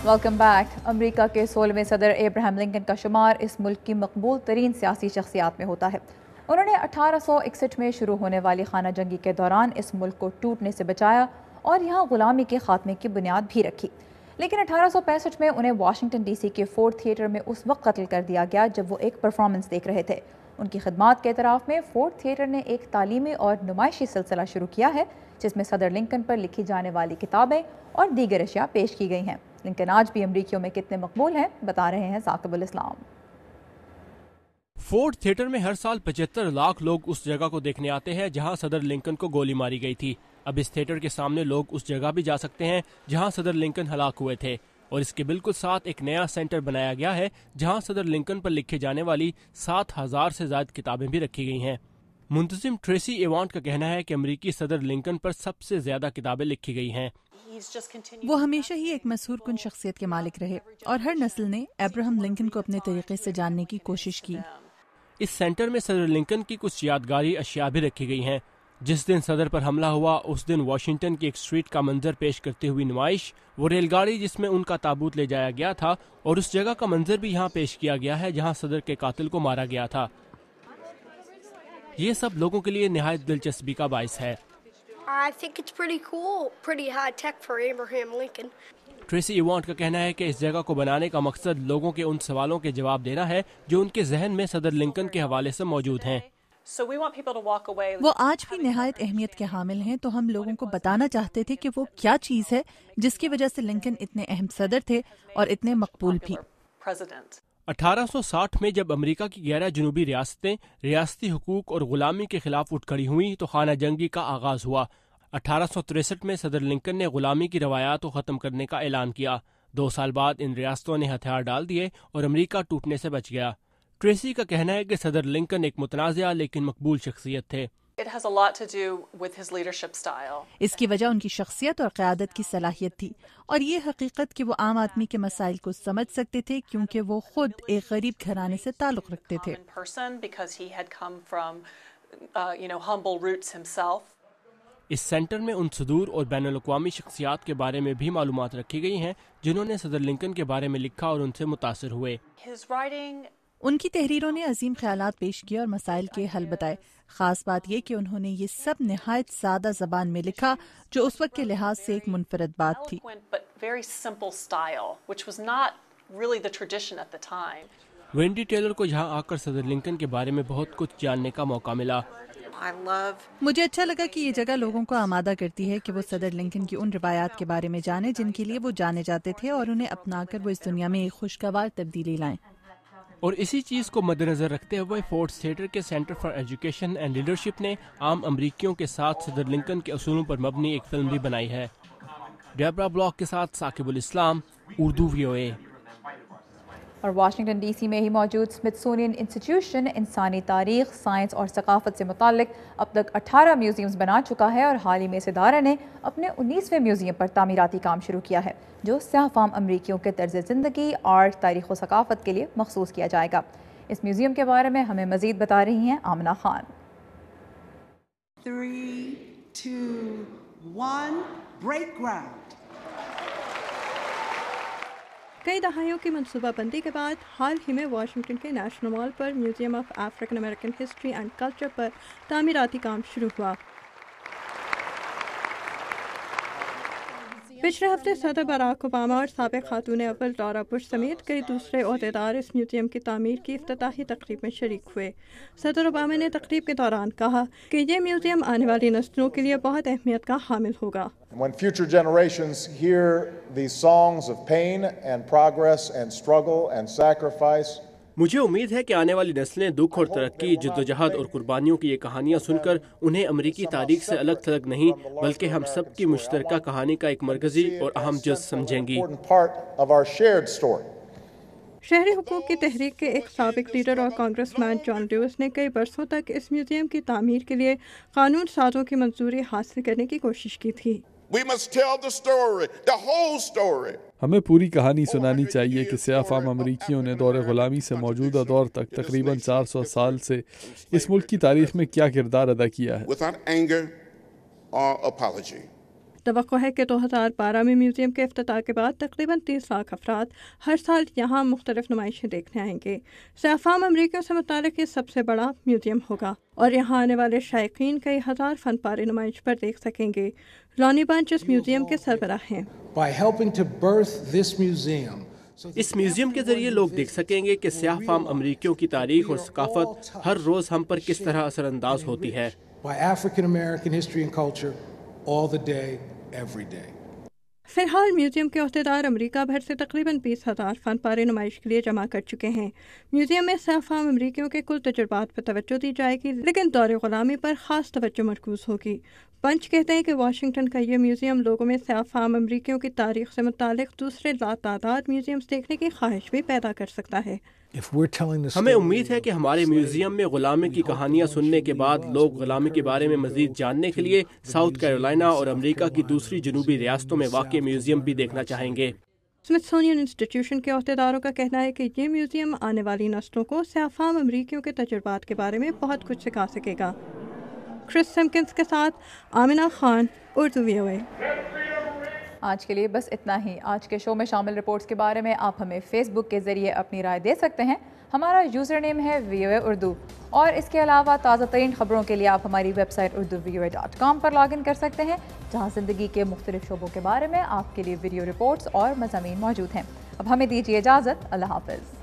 Welcome back. امریکہ کے 16ویں صدر ابراہیم لنکن کا شمار اس ملک کی مقبول ترین سیاسی شخصیات میں ہوتا ہے۔ انہوں نے 1861 میں شروع ہونے والی خانہ جنگی کے دوران اس ملک کو ٹوٹنے سے بچایا اور یہاں غلامی کے خاتمے کی بنیاد بھی رکھی، لیکن 1865 میں انہیں واشنگٹن ڈی سی کے فورڈ تھیٹر میں اس وقت قتل کر دیا گیا جب وہ ایک پرفارمنس دیکھ رہے تھے۔ ان کی خدمات کے اعتراف میں فورڈ تھیٹر نے ایک تعلیمی اور نمائشی سلسلہ شروع کیا ہے جس میں صدر لنکن پر لکھی جانے والی کتابیں اور دیگر اشیاء پیش کی گئی ہیں۔ لنکن آج بھی امریکیوں میں کتنے مقبول ہیں، بتا رہے ہیں ثاقب الاسلام۔ فورڈ تھیٹر میں ہر سال 75 لاکھ لوگ اس جگہ کو دیکھنے آتے ہیں جہاں صدر لنکن کو گولی ماری گئی تھی۔ اب اس تھیٹر کے سامنے لوگ اس جگہ بھی جا سکتے ہیں جہاں صدر لنکن ہلاک ہوئے تھے، اور اس کے بالکل ساتھ ایک نیا سینٹر بنایا گیا ہے جہاں صدر لنکن پر لکھے جانے والی 7000 سے زائد کتابیں بھی رکھی گئی ہیں۔ منتظم ٹریسی ایوانٹ کا کہنا ہے کہ امریکی صدر لنکن پر سب سے زیادہ کتابیں لکھی گئی ہیں۔ وہ ہمیشہ ہی ایک مسحور کن شخصیت کے مالک رہے اور ہر نسل نے ابراہیم لنکن کو اپنے طریقے سے جاننے کی کوشش کی۔ اس سینٹر میں صدر لنکن کی کچھ یادگاری اشیاء بھی رکھی گئی ہیں۔ جس دن صدر پر حملہ ہوا اس دن واشنگٹن کی ایک اسٹریٹ کا منظر پیش کرتے ہوئی نمائش، وہ ریل گاڑی جس میں ان کا تابوت لے جایا گیا تھا، اور اس جگہ کا منظر بھی یہاں پیش کیا گیا ہے جہاں صدر کے قاتل کو مارا گیا تھا۔ یہ سب لوگوں کے لیے نہایت دلچسپی کا باعث ہے۔ I think it's pretty cool, pretty high tech for Abraham Lincoln. Tracy ایوانٹ کا کہنا ہے کہ اس جگہ کو بنانے کا مقصد لوگوں کے ان سوالوں کے جواب دینا ہے جو ان کے ذہن میں صدر لنکن کے حوالے سے موجود ہیں۔ وہ آج بھی نہایت اہمیت کے حامل ہیں، تو ہم لوگوں کو بتانا چاہتے تھے کہ وہ کیا چیز ہے جس کی وجہ سے لنکن اتنے اہم صدر تھے اور اتنے مقبول بھی۔ 1860 میں جب امریکہ کی 11 جنوبی ریاستیں ریاستی حقوق اور غلامی کے خلاف اٹھ کھڑی ہوئیں تو خانہ جنگی کا آغاز ہوا۔ 1863 میں صدر لنکن نے غلامی کی روایات کو ختم کرنے کا اعلان کیا۔ 2 سال بعد ان ریاستوں نے ہتھیار ڈال دیے اور امریکہ ٹوٹنے سے بچ گیا۔ ٹریسی کا کہنا ہے کہ صدر لنکن ایک متنازع لیکن مقبول شخصیت تھے۔ اس کی وجہ ان کی شخصیت اور قیادت کی صلاحیت تھی، اور یہ حقیقت کہ وہ عام آدمی کے مسائل کو سمجھ سکتے تھے کیونکہ وہ خود ایک غریب گھرانے سے تعلق رکھتے تھے۔ اس سینٹر میں ان صدور اور بین الاقوامی شخصیات کے بارے میں بھی معلومات رکھی گئی ہیں جنہوں نے صدر لنکن کے بارے میں لکھا اور ان سے متاثر ہوئے۔ ان کی تحریروں نے عظیم خیالات پیش کیے اور مسائل کے حل بتائے۔ خاص بات یہ کہ انہوں نے یہ سب نہایت سادہ زبان میں لکھا جو اس وقت کے لحاظ سے ایک منفرد بات تھی۔ وینڈی ٹیلر کو یہاں آ کر صدر لنکن کے بارے میں بہت کچھ جاننے کا موقع ملا۔ مجھے اچھا لگا کہ یہ جگہ لوگوں کو آمادہ کرتی ہے کہ وہ صدر لنکن کی ان روایات کے بارے میں جانیں جن کے لیے وہ جانے جاتے تھے، اور انہیں اپنا کر وہ اس دنیا میں ایک خوشگوار تبدیلی لائیں۔ اور اسی چیز کو مد نظر رکھتے ہوئے فورڈ تھیٹر کے centre for education and leadership نے عام امریکیوں کے ساتھ صدر لنکن کے اصولوں پر مبنی ایک فلم بھی بنائی ہے۔ ڈیبرا بلاک کے ساتھ ثاقب الاسلام، اردو VOA۔ اور واشنگٹن ڈی سی میں ہی موجود اسمتھسونین انسٹیٹیوشن انسانی تاریخ، سائنس اور ثقافت سے متعلق اب تک 18 میوزیمز بنا چکا ہے، اور حال ہی میں اس ادارے نے اپنے 19ویں میوزیم پر تعمیراتی کام شروع کیا ہے جو سیاہ فام امریکیوں کے طرز زندگی، آرٹ، تاریخ و ثقافت کے لیے مخصوص کیا جائے گا۔ اس میوزیم کے بارے میں ہمیں مزید بتا رہی ہیں آمنہ خان۔ 3، 2، 1 break ground۔ کئی دہائیوں کی منصوبہ بندی کے بعد حال ہی میں واشنگٹن کے نیشنل مال پر museum of African American history and culture پر تعمیراتی کام شروع ہوا۔ پچھلے ہفتے صدر باراک اوباما اور سابق خاتون اول لورا بش سمیت کئی دوسرے عہدیدار اس میوزیم کی تعمیر کی افتتاحی تقریب میں شریک ہوئے۔ صدر اوباما نے تقریب کے دوران کہا کہ یہ میوزیم آنے والی نسلوں کے لیے بہت اہمیت کا حامل ہوگا۔ When future generations hear these songs of pain and progress and struggle and sacrifice, مجھے امید ہے کہ آنے والی نسلیں دکھ اور ترقی، جدوجہد اور قربانیوں کی یہ کہانیاں سن کر انہیں امریکی تاریخ سے الگ تھلگ نہیں بلکہ ہم سب کی مشترکہ کہانی کا ایک مرکزی اور اہم جز سمجھیں گی۔ شہری حقوق کی تحریک کے ایک سابق لیڈر اور کانگریس مین جان لیوس نے کئی برسوں تک اس میوزیم کی تعمیر کے لیے قانون سازوں کی منظوری حاصل کرنے کی کوشش کی تھی۔ We must tell the story, the whole story. ہمیں پوری کہانی سنانی چاہیے کہ سیاہ فام امریکیوں نے دور غلامی سے موجودہ دور تک تقریباً 400 سال سے اس ملک کی تاریخ میں کیا کردار ادا کیا ہے۔ Without anger or apology. توقع ہے کہ 2012 میں میوزیم کے افتتاح کے بعد تقریباً 30 لاکھ افراد ہر سال یہاں مختلف نمائشیں دیکھنے آئیں گے۔ سیاہ امریکیوں سے متعلق یہ سب سے بڑا میوزیم ہوگا اور یہاں آنے والے شائقین کئی ہزار فن پارے نمائش پر دیکھ سکیں گے۔ لانی بنچ اس میوزیم کے سربراہ ہیں۔ اس میوزیم کے ذریعے لوگ دیکھ سکیں گے کہ سیاہ فام امریکیوں کی تاریخ اور ثقافت ہر روز ہم پر کس طرح اثر انداز ہوتی ہے۔ فی الحال میوزیم کے عہدیدار امریکہ بھر سے تقریباً 20,000 فن پارے نمائش کے لیے جمع کر چکے ہیں۔ میوزیم میں سیاہ فام امریکیوں کے کل تجربات پر توجہ دی جائے گی، لیکن دور غلامی پر خاص توجہ مرکوز ہوگی۔ پنچ کہتے ہیں کہ واشنگٹن کا یہ میوزیم لوگوں میں سیاہ فام امریکیوں کی تاریخ سے متعلق دوسرے لاتعداد میوزیمز دیکھنے کی خواہش بھی پیدا کر سکتا ہے۔ ہمیں امید ہے کہ ہمارے میوزیم میں غلامی کی کہانیاں سننے کے بعد لوگ غلامی کے بارے میں مزید جاننے کے لیے ساؤتھ کیرولینا اور امریکہ کی دوسری جنوبی ریاستوں میں واقع میوزیم بھی دیکھنا چاہیں گے۔ اسمتھسونین انسٹیٹیوشن کے عہدیداروں کا کہنا ہے کہ یہ میوزیم آنے والی نسلوں کو سیاہ فام امریکیوں کے تجربات کے بارے میں بہت کچھ سکھا سکے گا۔ کرس سمکنز کے ساتھ آمنہ خان، اردو VOA۔ آج کے لیے بس اتنا ہی۔ آج کے شو میں شامل رپورٹس کے بارے میں آپ ہمیں فیس بک کے ذریعے اپنی رائے دے سکتے ہیں۔ ہمارا یوزر نیم ہے VOA اردو، اور اس کے علاوہ تازہ ترین خبروں کے لیے آپ ہماری ویب سائٹ urduvoa.com پر لاگ ان کر سکتے ہیں، جہاں زندگی کے مختلف شعبوں کے بارے میں آپ کے لیے ویڈیو رپورٹس اور مضامین موجود ہیں۔ اب ہمیں دیجیے اجازت، اللہ حافظ۔